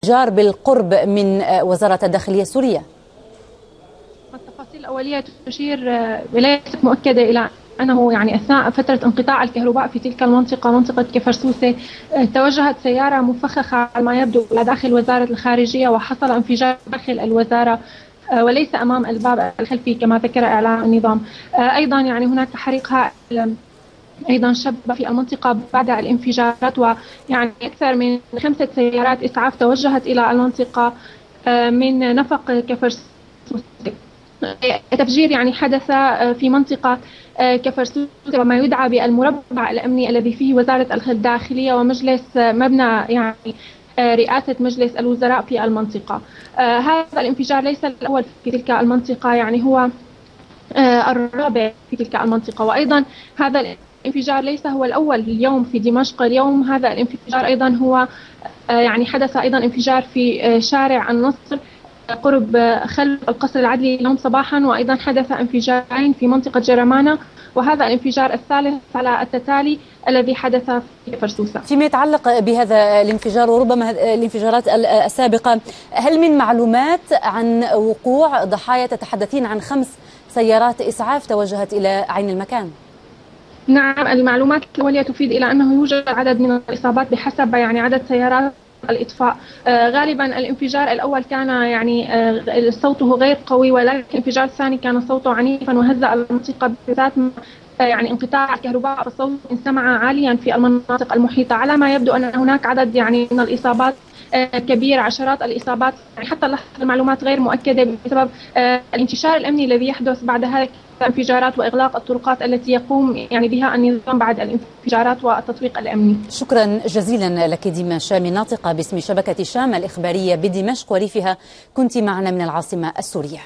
انفجار بالقرب من وزارة الداخلية السورية؟ التفاصيل الأولية تشير وليست مؤكدة إلى أنه يعني أثناء فترة انقطاع الكهرباء في تلك المنطقة، منطقة كفرسوسة، توجهت سيارة مفخخة على ما يبدو إلى داخل وزارة الخارجية، وحصل انفجار داخل الوزارة وليس أمام الباب الخلفي كما ذكر إعلام النظام. أيضا يعني هناك حريق هائل أيضا شب في المنطقة بعد الانفجارات، ويعني أكثر من 5 سيارات إسعاف توجهت إلى المنطقة من نفق كفرسوسة. التفجير يعني حدث في منطقة كفرسوسة وما يدعى بالمربع الأمني الذي فيه وزارة الداخلية ومجلس مبنى يعني رئاسة مجلس الوزراء في المنطقة. هذا الانفجار ليس الأول في تلك المنطقة، يعني هو الرابع في تلك المنطقة. وأيضا هذا الانفجار ليس هو الأول اليوم في دمشق. اليوم هذا الانفجار أيضا هو يعني حدث أيضا انفجار في شارع النصر قرب خلف القصر العدلي اليوم صباحا، وأيضا حدث انفجارين في منطقة جرمانة، وهذا الانفجار الثالث على التتالي الذي حدث في فرسوسة. فيما يتعلق بهذا الانفجار وربما الانفجارات السابقة، هل من معلومات عن وقوع ضحايا؟ تتحدثين عن 5 سيارات إسعاف توجهت إلى عين المكان. نعم، المعلومات الأولية تفيد إلى أنه يوجد عدد من الإصابات بحسب يعني عدد سيارات الإطفاء. غالبا الانفجار الأول كان يعني صوته غير قوي، ولكن الانفجار الثاني كان صوته عنيفا وهزأ المنطقة بالذات يعني انقطاع الكهرباء، فالصوت انسمع عاليا في المناطق المحيطة. على ما يبدو أن هناك عدد يعني من الإصابات كبير، عشرات الإصابات، يعني حتى اللحظة المعلومات غير مؤكدة بسبب الانتشار الأمني الذي يحدث بعد هذه الانفجارات وإغلاق الطرقات التي يقوم يعني بها النظام بعد الانفجارات والتطبيق الأمني. شكرا جزيلا لك ديما شامي، ناطقة باسم شبكة شام الإخبارية بدمشق وريفها، كنت معنا من العاصمة السورية.